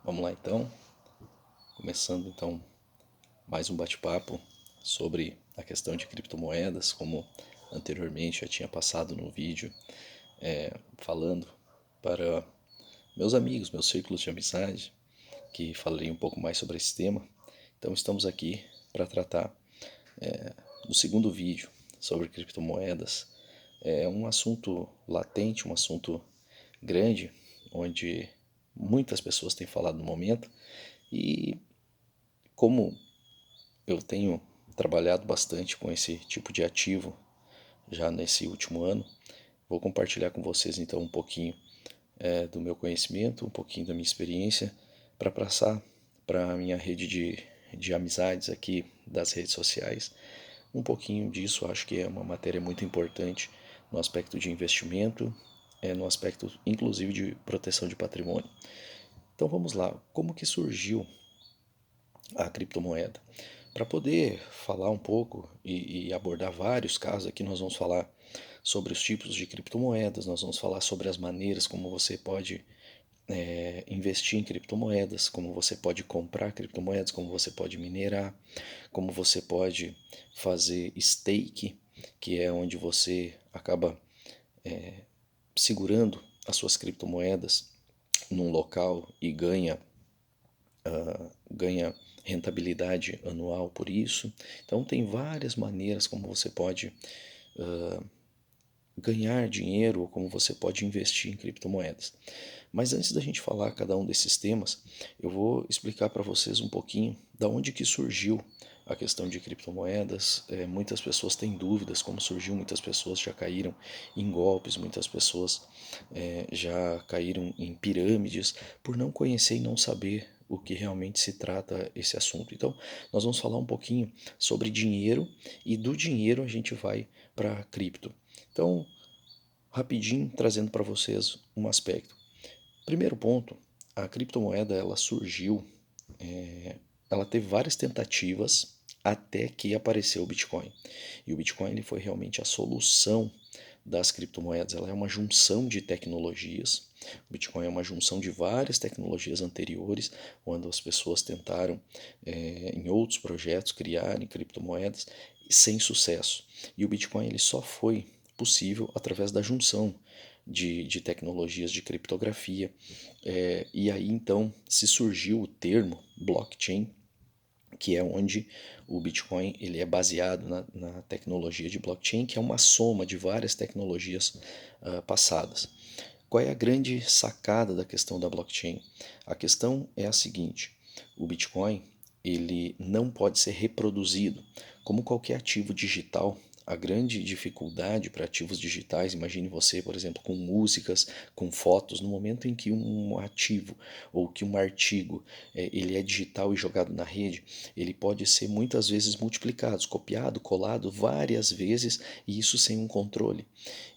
Vamos lá então, começando então mais um bate-papo sobre a questão de criptomoedas, como anteriormente já tinha passado no vídeo, falando para meus amigos, meus círculos de amizade, que falarei um pouco mais sobre esse tema. Então estamos aqui para tratar do segundo vídeo sobre criptomoedas. É um assunto latente, um assunto grande, onde muitas pessoas têm falado no momento, e como eu tenho trabalhado bastante com esse tipo de ativo já nesse último ano. Vou compartilhar com vocês então um pouquinho do meu conhecimento, um pouquinho da minha experiência, para passar para a minha rede de amizades aqui das redes sociais. Um pouquinho disso, acho que é uma matéria muito importante no aspecto de investimento, no aspecto inclusive de proteção de patrimônio. Então vamos lá, como que surgiu a criptomoeda? Para poder falar um pouco e abordar vários casos, aqui nós vamos falar sobre os tipos de criptomoedas, nós vamos falar sobre as maneiras como você pode investir em criptomoedas, como você pode comprar criptomoedas, como você pode minerar, como você pode fazer stake, que é onde você acaba segurando as suas criptomoedas num local e ganha rentabilidade anual por isso. Então tem várias maneiras como você pode ganhar dinheiro ou como você pode investir em criptomoedas. Mas antes da gente falar cada um desses temas, eu vou explicar para vocês um pouquinho da onde que surgiu a questão de criptomoedas. Muitas pessoas têm dúvidas como surgiu, muitas pessoas já caíram em golpes, muitas pessoas já caíram em pirâmides por não conhecer e não saber o que realmente se trata esse assunto. Então, nós vamos falar um pouquinho sobre dinheiro e do dinheiro a gente vai para cripto. Então, rapidinho trazendo para vocês um aspecto. Primeiro ponto, a criptomoeda ela surgiu, ela teve várias tentativas até que apareceu o Bitcoin. E o Bitcoin ele foi realmente a solução das criptomoedas. Ela é uma junção de tecnologias. O Bitcoin é uma junção de várias tecnologias anteriores, quando as pessoas tentaram, em outros projetos, criarem criptomoedas sem sucesso. E o Bitcoin ele só foi possível através da junção de tecnologias de criptografia. E aí então se surgiu o termo blockchain, que é onde o Bitcoin ele é baseado na tecnologia de blockchain, que é uma soma de várias tecnologias passadas. Qual é a grande sacada da questão da blockchain? A questão é a seguinte: o Bitcoin ele não pode ser reproduzido. Como qualquer ativo digital, a grande dificuldade para ativos digitais, imagine você, por exemplo, com músicas, com fotos, no momento em que um ativo ou que um artigo ele é digital e jogado na rede, ele pode ser muitas vezes multiplicado, copiado, colado várias vezes, e isso sem um controle.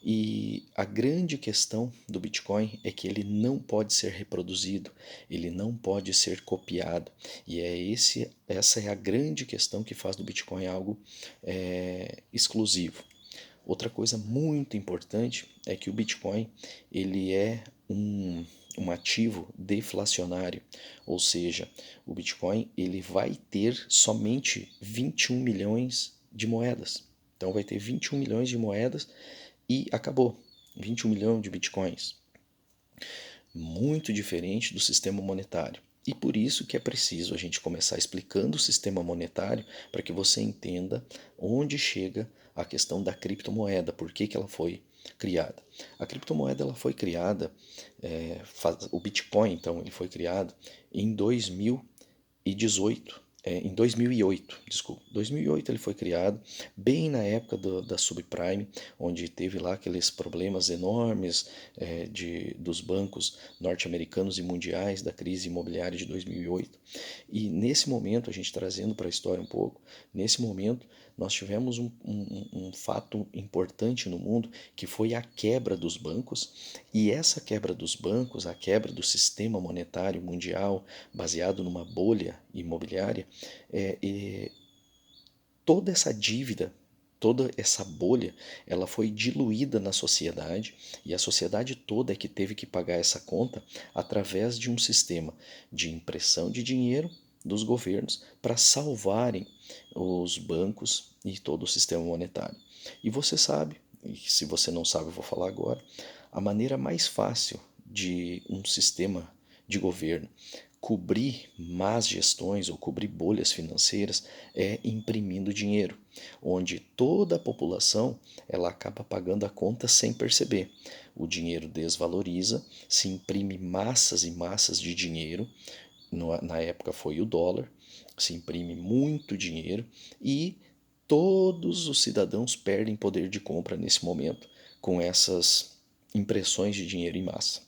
E a grande questão do Bitcoin é que ele não pode ser reproduzido, ele não pode ser copiado. E essa é a grande questão que faz do Bitcoin algo exclusivo. Outra coisa muito importante é que o Bitcoin ele é um ativo deflacionário, ou seja, o Bitcoin ele vai ter somente 21 milhões de moedas. Então vai ter 21 milhões de moedas e acabou. 21 milhões de bitcoins. Muito diferente do sistema monetário. E por isso que é preciso a gente começar explicando o sistema monetário para que você entenda onde chega a questão da criptomoeda, por que ela foi criada. A criptomoeda ela foi criada, o Bitcoin então ele foi criado em 2018, em 2008, desculpa. 2008 ele foi criado, bem na época da subprime, onde teve lá aqueles problemas enormes dos bancos norte-americanos e mundiais da crise imobiliária de 2008. E nesse momento, a gente trazendo para a história um pouco, nesse momento nós tivemos um fato importante no mundo, que foi a quebra dos bancos, e essa quebra dos bancos, a quebra do sistema monetário mundial, baseado numa bolha imobiliária, é, é, toda essa dívida toda essa bolha, ela foi diluída na sociedade e a sociedade toda é que teve que pagar essa conta através de um sistema de impressão de dinheiro dos governos para salvarem os bancos e todo o sistema monetário. E você sabe, e se você não sabe, eu vou falar agora, a maneira mais fácil de um sistema de governo cobrir más gestões ou cobrir bolhas financeiras é imprimindo dinheiro, onde toda a população ela acaba pagando a conta sem perceber. O dinheiro desvaloriza, se imprime massas e massas de dinheiro, na época foi o dólar, se imprime muito dinheiro e todos os cidadãos perdem poder de compra nesse momento com essas impressões de dinheiro em massa.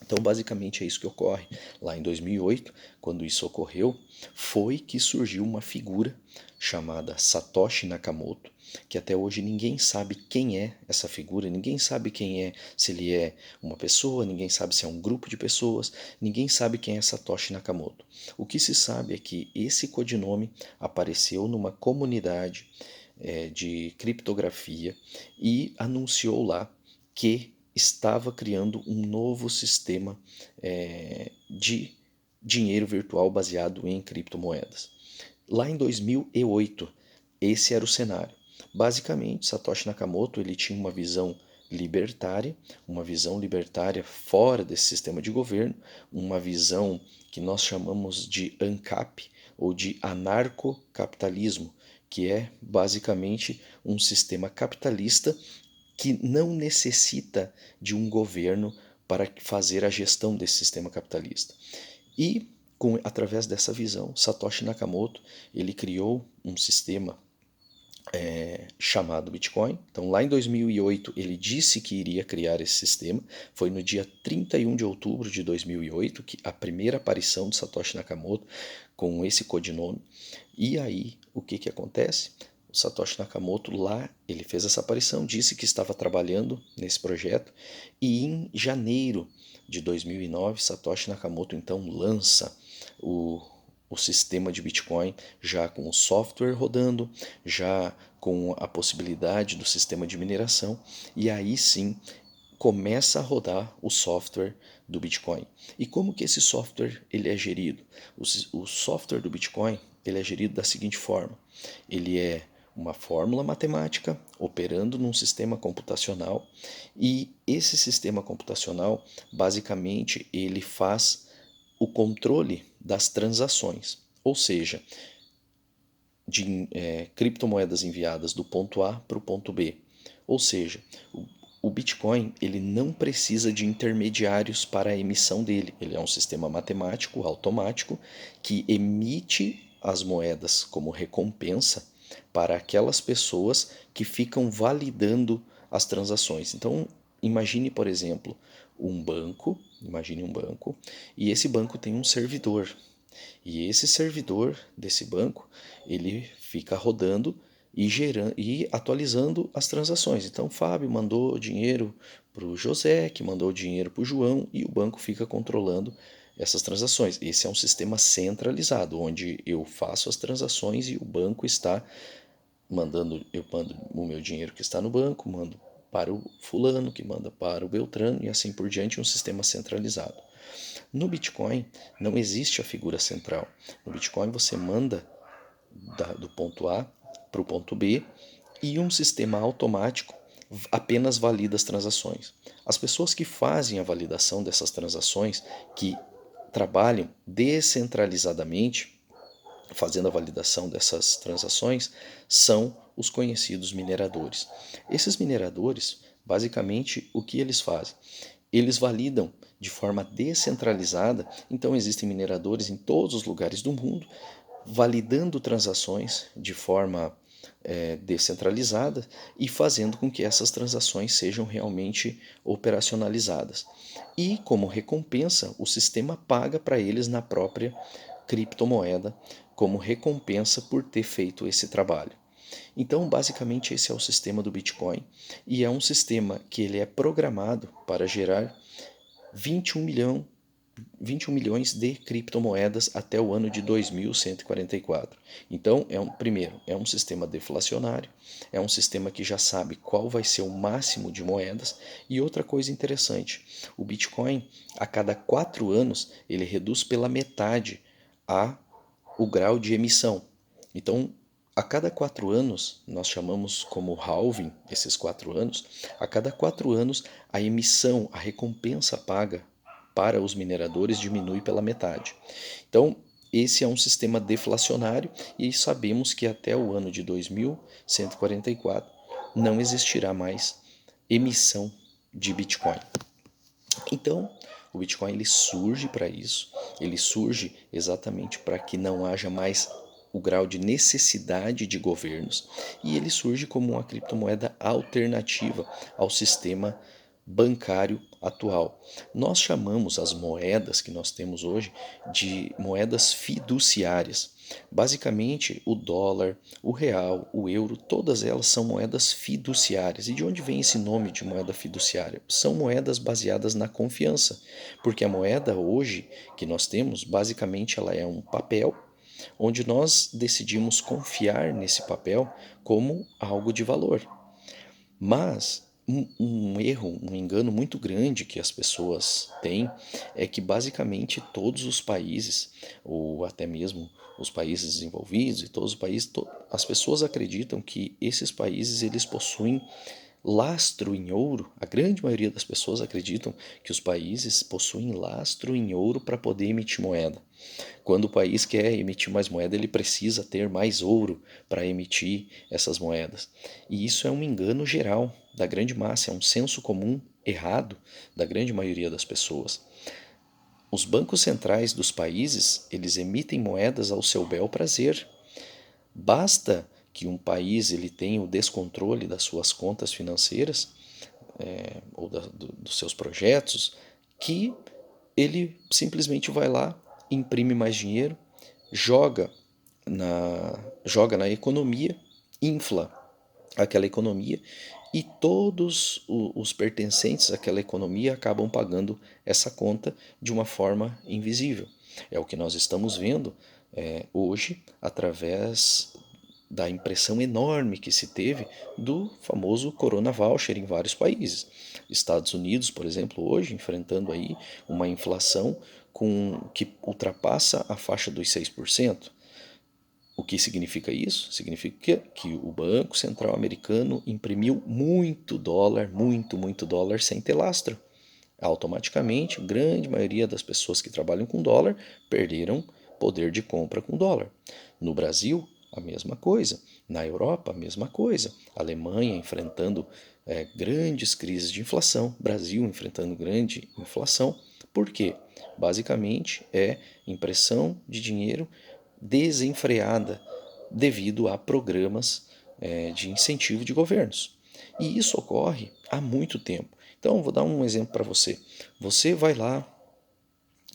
Então, basicamente é isso que ocorre. Lá em 2008, quando isso ocorreu, foi que surgiu uma figura chamada Satoshi Nakamoto, que até hoje ninguém sabe quem é essa figura, ninguém sabe quem é, se ele é uma pessoa, ninguém sabe se é um grupo de pessoas, ninguém sabe quem é Satoshi Nakamoto. O que se sabe é que esse codinome apareceu numa comunidade de criptografia e anunciou lá que estava criando um novo sistema de dinheiro virtual baseado em criptomoedas. Lá em 2008, esse era o cenário. Basicamente, Satoshi Nakamoto ele tinha uma visão libertária fora desse sistema de governo, uma visão que nós chamamos de ANCAP ou de anarcocapitalismo, que é basicamente um sistema capitalista que não necessita de um governo para fazer a gestão desse sistema capitalista. E através dessa visão, Satoshi Nakamoto ele criou um sistema chamado Bitcoin. Então, lá em 2008, ele disse que iria criar esse sistema. Foi no dia 31 de outubro de 2008 que a primeira aparição de Satoshi Nakamoto com esse codinome. E aí, o que, que acontece? O Satoshi Nakamoto lá, ele fez essa aparição, disse que estava trabalhando nesse projeto e em janeiro de 2009, Satoshi Nakamoto então lança o sistema de Bitcoin já com o software rodando, já com a possibilidade do sistema de mineração e aí sim começa a rodar o software do Bitcoin. E como que esse software ele é gerido? O software do Bitcoin ele é gerido da seguinte forma: ele é uma fórmula matemática operando num sistema computacional e esse sistema computacional basicamente ele faz o controle das transações, ou seja, de criptomoedas enviadas do ponto A para o ponto B. Ou seja, o Bitcoin ele não precisa de intermediários para a emissão dele. Ele é um sistema matemático automático que emite as moedas como recompensa para aquelas pessoas que ficam validando as transações. Então, imagine, por exemplo, imagine um banco, e esse banco tem um servidor. E esse servidor desse banco, ele fica rodando e gerando e atualizando as transações. Então, Fábio mandou dinheiro para o José, que mandou dinheiro para o João, e o banco fica controlando essas transações. Esse é um sistema centralizado, onde eu faço as transações e o banco está eu mando o meu dinheiro que está no banco, mando para o fulano, que manda para o Beltrano, e assim por diante, um sistema centralizado. No Bitcoin não existe a figura central. No Bitcoin você manda do ponto A para o ponto B e um sistema automático apenas valida as transações. As pessoas que fazem a validação dessas transações, que trabalham descentralizadamente, fazendo a validação dessas transações, são os conhecidos mineradores. Esses mineradores, basicamente, o que eles fazem? Eles validam de forma descentralizada, então existem mineradores em todos os lugares do mundo, validando transações de forma descentralizada e fazendo com que essas transações sejam realmente operacionalizadas. E, como recompensa, o sistema paga para eles na própria criptomoeda, como recompensa por ter feito esse trabalho. Então, basicamente, esse é o sistema do Bitcoin e é um sistema que ele é programado para gerar 21 milhão 21 milhões de criptomoedas até o ano de 2144. Então, primeiro, é um sistema deflacionário, é um sistema que já sabe qual vai ser o máximo de moedas. E outra coisa interessante, o Bitcoin, a cada 4 anos, ele reduz pela metade o grau de emissão. Então, a cada 4 anos, nós chamamos como halving esses 4 anos, a cada 4 anos a emissão, a recompensa paga para os mineradores diminui pela metade. Então, esse é um sistema deflacionário e sabemos que até o ano de 2144 não existirá mais emissão de Bitcoin. Então, o Bitcoin ele surge para isso, ele surge exatamente para que não haja mais o grau de necessidade de governos e ele surge como uma criptomoeda alternativa ao sistema bancário atual. Nós chamamos as moedas que nós temos hoje de moedas fiduciárias. Basicamente, o dólar, o real, o euro, todas elas são moedas fiduciárias. E de onde vem esse nome de moeda fiduciária? São moedas baseadas na confiança, porque a moeda hoje que nós temos, basicamente, ela é um papel onde nós decidimos confiar nesse papel como algo de valor. Mas um erro, um engano muito grande que as pessoas têm é que basicamente todos os países, ou até mesmo os países desenvolvidos e todos os países, as pessoas acreditam que esses países eles possuem lastro em ouro. A grande maioria das pessoas acreditam que os países possuem lastro em ouro para poder emitir moeda. Quando o país quer emitir mais moeda, ele precisa ter mais ouro para emitir essas moedas. E isso é um engano geral da grande massa, é um senso comum errado da grande maioria das pessoas. Os bancos centrais dos países, eles emitem moedas ao seu bel prazer. Basta que um país ele tenha o descontrole das suas contas financeiras ou dos seus projetos, que ele simplesmente vai lá, imprime mais dinheiro, joga joga na economia, infla aquela economia e todos os pertencentes àquela economia acabam pagando essa conta de uma forma invisível. É o que nós estamos vendo hoje através da impressão enorme que se teve do famoso Corona Voucher em vários países. Estados Unidos, por exemplo, hoje enfrentando aí uma inflação que ultrapassa a faixa dos 6%. O que significa isso? Significa que o Banco Central americano imprimiu muito dólar, muito dólar sem ter lastro. Automaticamente, a grande maioria das pessoas que trabalham com dólar perderam poder de compra com dólar. No Brasil, a mesma coisa. Na Europa, a mesma coisa. A Alemanha enfrentando grandes crises de inflação, Brasil enfrentando grande inflação. Por quê? Basicamente é impressão de dinheiro desenfreada devido a programas de incentivo de governos. E isso ocorre há muito tempo. Então, vou dar um exemplo para você. Você vai lá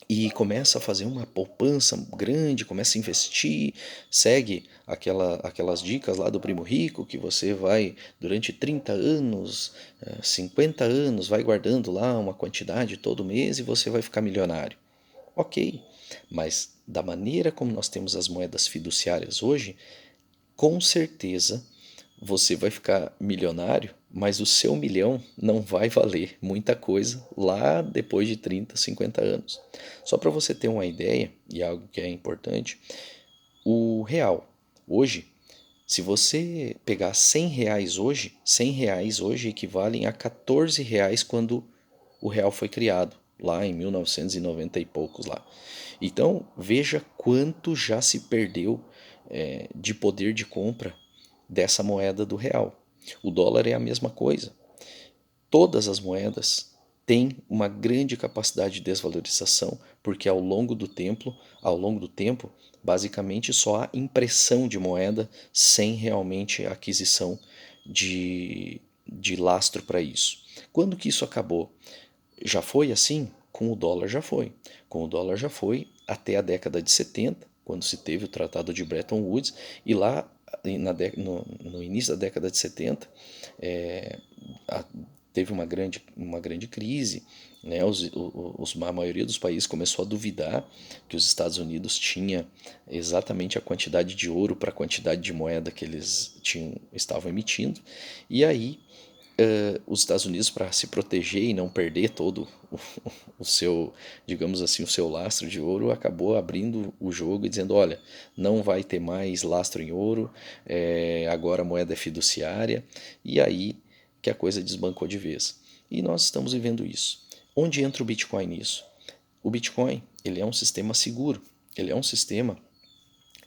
e começa a fazer uma poupança grande, começa a investir, segue aquelas dicas lá do Primo Rico, que você vai, durante 30 anos, 50 anos, vai guardando lá uma quantidade todo mês e você vai ficar milionário. Ok, mas da maneira como nós temos as moedas fiduciárias hoje, com certeza você vai ficar milionário, mas o seu milhão não vai valer muita coisa lá depois de 30, 50 anos. Só para você ter uma ideia, e algo que é importante, o real, hoje, se você pegar 100 reais hoje, 100 reais hoje equivalem a 14 reais quando o real foi criado, lá em 1990 e poucos lá. Então, veja quanto já se perdeu de poder de compra dessa moeda do real. O dólar é a mesma coisa. Todas as moedas têm uma grande capacidade de desvalorização, porque ao longo do tempo, basicamente só há impressão de moeda sem realmente aquisição de lastro para isso. Quando que isso acabou? Já foi assim? Com o dólar já foi. Com o dólar já foi até a década de 70, quando se teve o Tratado de Bretton Woods, e lá no início da década de 70, é, teve uma grande crise, né? A maioria dos países começou a duvidar que os Estados Unidos tinha exatamente a quantidade de ouro para a quantidade de moeda que eles estavam emitindo, e aí os Estados Unidos, para se proteger e não perder todo o seu, digamos assim, o seu lastro de ouro, acabou abrindo o jogo e dizendo, olha, não vai ter mais lastro em ouro, agora a moeda é fiduciária, e aí que a coisa desbancou de vez. E nós estamos vivendo isso. Onde entra o Bitcoin nisso? O Bitcoin, ele é um sistema seguro, ele é um sistema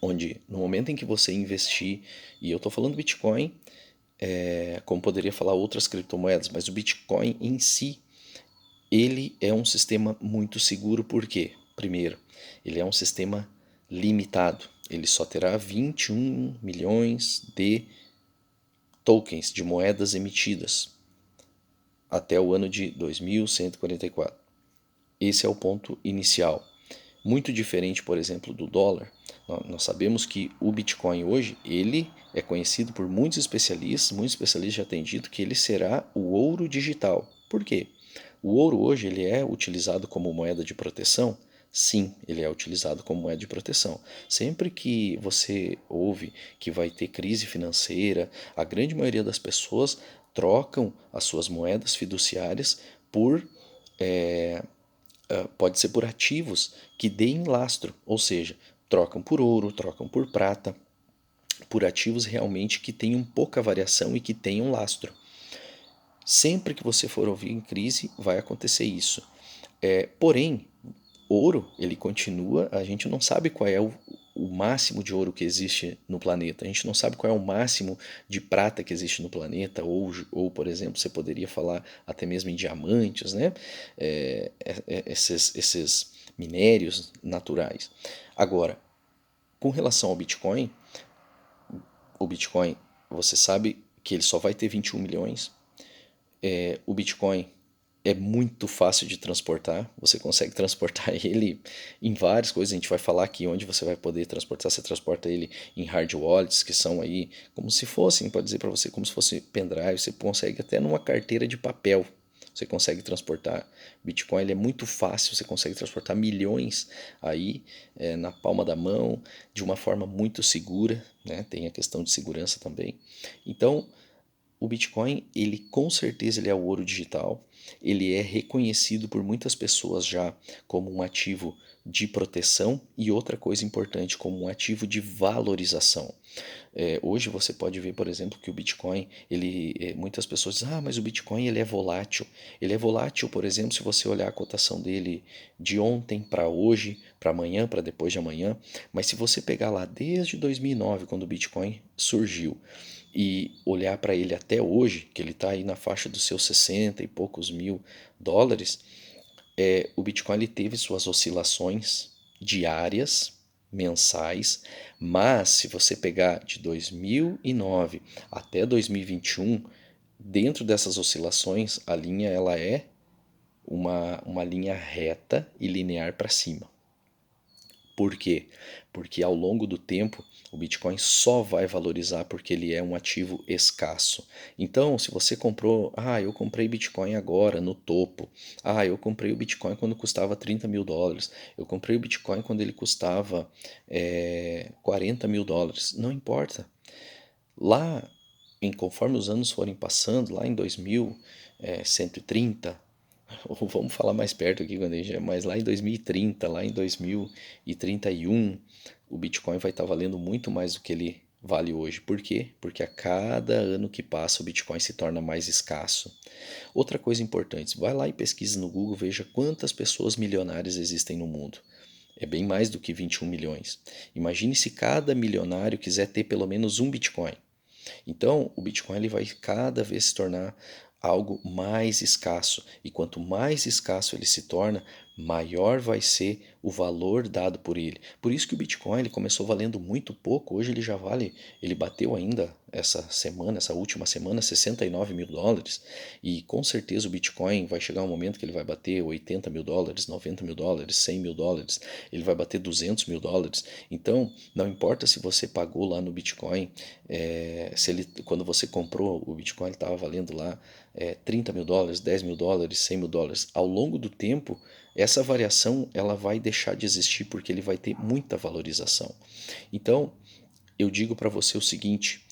onde no momento em que você investir, e eu estou falando Bitcoin, como poderia falar outras criptomoedas, mas o Bitcoin em si, ele é um sistema muito seguro, por quê? Primeiro, ele é um sistema limitado, ele só terá 21 milhões de tokens, de moedas emitidas, até o ano de 2144. Esse é o ponto inicial. Muito diferente, por exemplo, do dólar. Nós sabemos que o Bitcoin hoje, ele é conhecido por muitos especialistas já têm dito que ele será o ouro digital. Por quê? O ouro hoje ele é utilizado como moeda de proteção? Sim, ele é utilizado como moeda de proteção. Sempre que você ouve que vai ter crise financeira, a grande maioria das pessoas trocam as suas moedas fiduciárias por pode ser por ativos que deem lastro, ou seja, trocam por ouro, trocam por prata, por ativos realmente que tenham pouca variação e que tenham lastro. Sempre que você for ouvir em crise, vai acontecer isso. Porém, ouro, ele continua, a gente não sabe qual é o máximo de ouro que existe no planeta, a gente não sabe qual é o máximo de prata que existe no planeta, ou por exemplo, você poderia falar até mesmo em diamantes, né? Esses minérios naturais. Agora, com relação ao Bitcoin, o Bitcoin, você sabe que ele só vai ter 21 milhões, o Bitcoin é muito fácil de transportar, você consegue transportar ele em várias coisas, a gente vai falar aqui onde você vai poder transportar, você transporta ele em hard wallets, que são aí como se fossem, pode dizer para você, como se fosse pendrive, você consegue até numa carteira de papel, você consegue transportar Bitcoin, ele é muito fácil, você consegue transportar milhões aí na palma da mão, de uma forma muito segura, né? Tem a questão de segurança também. Então, o Bitcoin, ele com certeza ele é o ouro digital, ele é reconhecido por muitas pessoas já como um ativo de proteção e outra coisa importante, como um ativo de valorização. Hoje você pode ver, por exemplo, que o Bitcoin, muitas pessoas dizem, mas o Bitcoin ele é volátil. Ele é volátil, por exemplo, se você olhar a cotação dele de ontem para hoje, para amanhã, para depois de amanhã, mas se você pegar lá desde 2009, quando o Bitcoin surgiu, e olhar para ele até hoje, que ele está aí na faixa dos seus 60 e poucos mil dólares, o Bitcoin ele teve suas oscilações diárias, mensais, mas se você pegar de 2009 até 2021, dentro dessas oscilações, a linha ela é uma linha reta e linear para cima. Por quê? Porque ao longo do tempo o Bitcoin só vai valorizar porque ele é um ativo escasso. Então, se você comprou, eu comprei Bitcoin agora no topo, eu comprei o Bitcoin quando custava 30 mil dólares, eu comprei o Bitcoin quando ele custava 40 mil dólares, não importa. Lá, conforme os anos forem passando, lá em 2130, ou vamos falar mais perto aqui, quando a gente, mas lá em 2030, lá em 2031, o Bitcoin vai estar valendo muito mais do que ele vale hoje. Por quê? Porque a cada ano que passa o Bitcoin se torna mais escasso. Outra coisa importante, vai lá e pesquisa no Google, veja quantas pessoas milionárias existem no mundo. É bem mais do que 21 milhões. Imagine se cada milionário quiser ter pelo menos um Bitcoin. Então, o Bitcoin ele vai cada vez se tornar algo mais escasso. E quanto mais escasso ele se torna, maior vai ser o valor dado por ele. Por isso que o Bitcoin ele começou valendo muito pouco, hoje ele já vale, ele bateu ainda essa semana, essa última semana, 69 mil dólares, e com certeza o Bitcoin vai chegar um momento que ele vai bater 80 mil dólares, 90 mil dólares, 100 mil dólares, ele vai bater 200 mil dólares. Então, não importa se você pagou lá no Bitcoin, se ele, quando você comprou o Bitcoin, ele estava valendo lá 30 mil dólares, 10 mil dólares, 100 mil dólares. Ao longo do tempo, essa variação ela vai deixar de existir porque ele vai ter muita valorização. Então, eu digo para você o seguinte: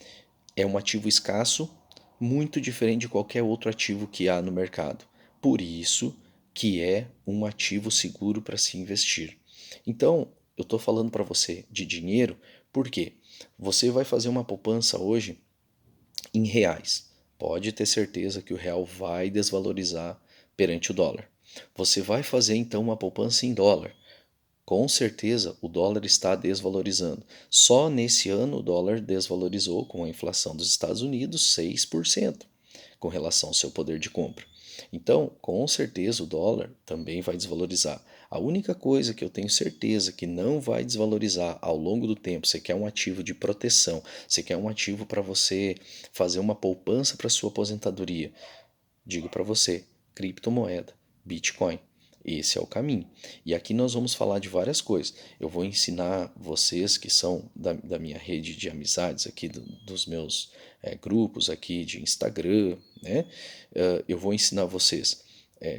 é um ativo escasso, muito diferente de qualquer outro ativo que há no mercado. Por isso que é um ativo seguro para se investir. Então, eu estou falando para você de dinheiro, porque você vai fazer uma poupança hoje em reais. Pode ter certeza que o real vai desvalorizar perante o dólar. Você vai fazer então uma poupança em dólar. Com certeza o dólar está desvalorizando. Só nesse ano o dólar desvalorizou com a inflação dos Estados Unidos 6% com relação ao seu poder de compra. Então, com certeza o dólar também vai desvalorizar. A única coisa que eu tenho certeza que não vai desvalorizar ao longo do tempo, você quer um ativo de proteção, você quer um ativo para você fazer uma poupança para sua aposentadoria, digo para você, criptomoeda, Bitcoin. Esse é o caminho. E aqui nós vamos falar de várias coisas. Eu vou ensinar vocês que são da minha rede de amizades, aqui dos meus grupos aqui de Instagram, né? Eu vou ensinar vocês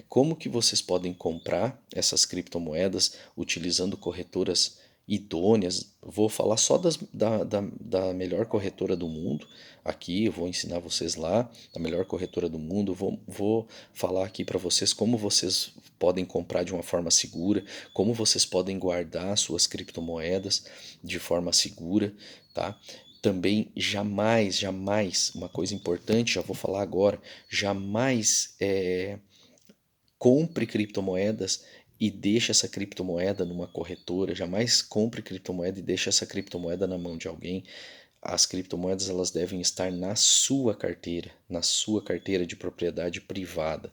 como que vocês podem comprar essas criptomoedas utilizando corretoras idôneas. Vou falar só da melhor corretora do mundo. Aqui eu vou ensinar vocês lá, a melhor corretora do mundo. Vou falar aqui para vocês como vocês podem comprar de uma forma segura, como vocês podem guardar suas criptomoedas de forma segura, tá? Também jamais, jamais, uma coisa importante, já vou falar agora, jamais compre criptomoedas e deixe essa criptomoeda numa corretora, jamais compre criptomoeda e deixe essa criptomoeda na mão de alguém. As criptomoedas elas devem estar na sua carteira de propriedade privada.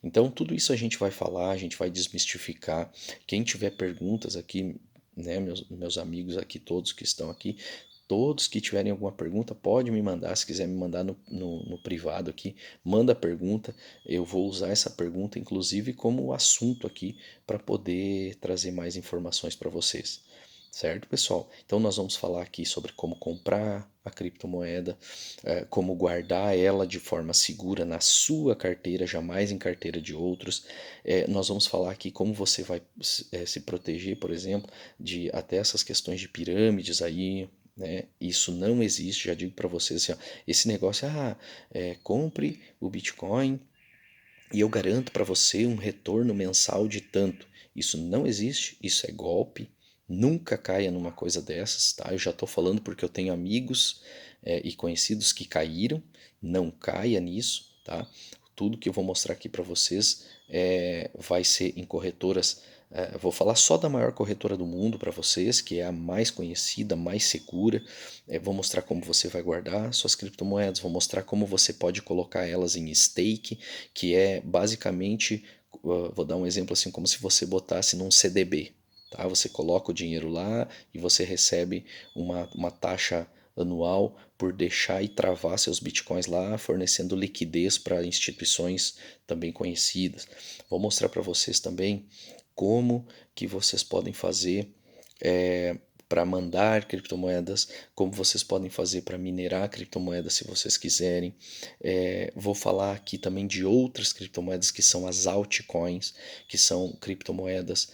Então tudo isso a gente vai falar, a gente vai desmistificar. Quem tiver perguntas aqui, né, meus amigos aqui, todos que estão aqui, todos que tiverem alguma pergunta, pode me mandar. Se quiser me mandar no privado aqui, manda a pergunta. Eu vou usar essa pergunta, inclusive, como assunto aqui para poder trazer mais informações para vocês. Certo, pessoal? Então, nós vamos falar aqui sobre como comprar a criptomoeda, como guardar ela de forma segura na sua carteira, jamais em carteira de outros. Nós vamos falar aqui como você vai se proteger, por exemplo, de até essas questões de pirâmides aí, né? Isso não existe, já digo para vocês assim, ó, esse negócio, compre o Bitcoin e eu garanto para você um retorno mensal de tanto. Isso não existe, isso é golpe. Nunca caia numa coisa dessas, tá? Eu já estou falando porque eu tenho amigos e conhecidos que caíram. Não caia nisso, tá? Tudo que eu vou mostrar aqui para vocês vai ser em corretoras. Vou falar só da maior corretora do mundo para vocês, que é a mais conhecida, mais segura. Vou mostrar como você vai guardar suas criptomoedas, vou mostrar como você pode colocar elas em stake, que é basicamente, vou dar um exemplo assim, como se você botasse num CDB, tá? Você coloca o dinheiro lá e você recebe uma taxa anual por deixar e travar seus bitcoins lá, fornecendo liquidez para instituições também conhecidas. Vou mostrar para vocês também como que vocês podem fazer para mandar criptomoedas, como vocês podem fazer para minerar criptomoedas se vocês quiserem. Vou falar aqui também de outras criptomoedas que são as altcoins, que são criptomoedas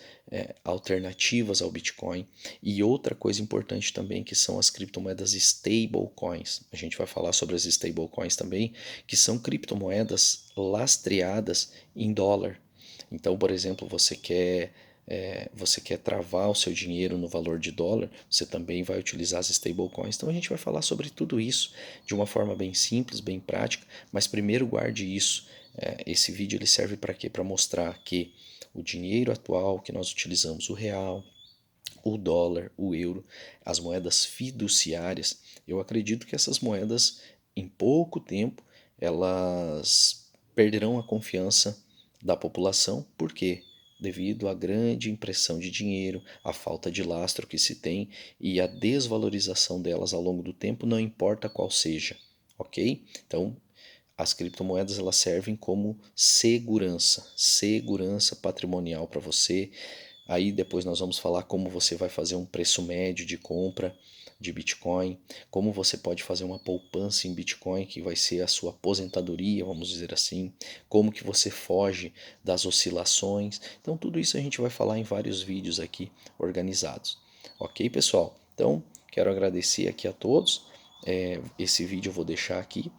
alternativas ao Bitcoin. E outra coisa importante também que são as criptomoedas stablecoins. A gente vai falar sobre as stablecoins também, que são criptomoedas lastreadas em dólar. Então, por exemplo, você quer travar o seu dinheiro no valor de dólar, você também vai utilizar as stablecoins. Então a gente vai falar sobre tudo isso de uma forma bem simples, bem prática, mas primeiro guarde isso. Esse vídeo ele serve para quê? Para mostrar que o dinheiro atual que nós utilizamos, o real, o dólar, o euro, as moedas fiduciárias, eu acredito que essas moedas, em pouco tempo, elas perderão a confiança da população. Por quê? devido à grande impressão de dinheiro, à falta de lastro que se tem e à desvalorização delas ao longo do tempo, não importa qual seja, ok? Então, as criptomoedas elas servem como segurança patrimonial para você. Aí depois nós vamos falar como você vai fazer um preço médio de compra de Bitcoin, como você pode fazer uma poupança em Bitcoin, que vai ser a sua aposentadoria, vamos dizer assim, como que você foge das oscilações. Então tudo isso a gente vai falar em vários vídeos aqui organizados. Ok, pessoal? Então quero agradecer aqui a todos. Esse vídeo eu vou deixar aqui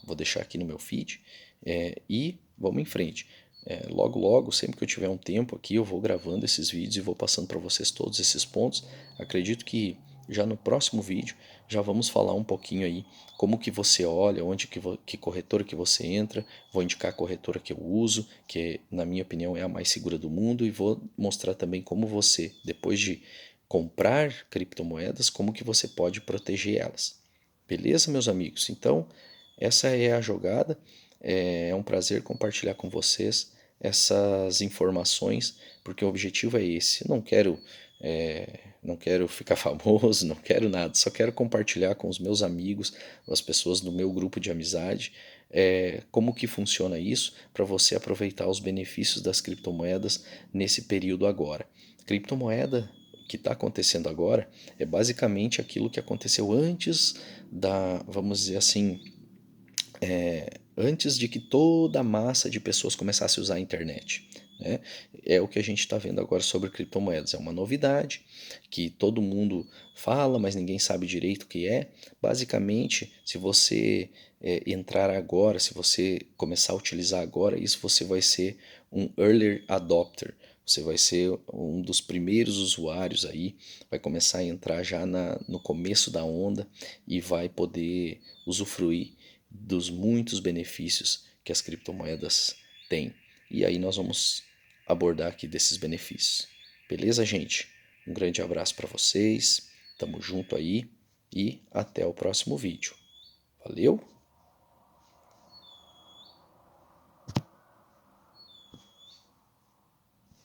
vou deixar aqui no meu feed e vamos em frente. Logo, logo, sempre que eu tiver um tempo aqui, eu vou gravando esses vídeos e vou passando para vocês todos esses pontos. Acredito que já no próximo vídeo já vamos falar um pouquinho aí como que você olha, onde que corretora que você entra. Vou indicar a corretora que eu uso, que na minha opinião é a mais segura do mundo, e vou mostrar também como você, depois de comprar criptomoedas, como que você pode proteger elas. Beleza, meus amigos? Então, essa é a jogada. É um prazer compartilhar com vocês essas informações, porque o objetivo é esse. Não quero ficar famoso, não quero nada, só quero compartilhar com os meus amigos, as pessoas do meu grupo de amizade, como que funciona isso para você aproveitar os benefícios das criptomoedas nesse período agora. Criptomoeda que está acontecendo agora é basicamente aquilo que aconteceu antes vamos dizer assim, antes de que toda a massa de pessoas começasse a usar a internet. Né? É o que a gente está vendo agora sobre criptomoedas. É uma novidade que todo mundo fala, mas ninguém sabe direito o que é. Basicamente, se você entrar agora, se você começar a utilizar agora, isso você vai ser um early adopter. Você vai ser um dos primeiros usuários aí, vai começar a entrar já no começo da onda e vai poder usufruir dos muitos benefícios que as criptomoedas têm. E aí nós vamos abordar aqui desses benefícios. Beleza, gente? Um grande abraço para vocês, tamo junto aí e até o próximo vídeo. Valeu!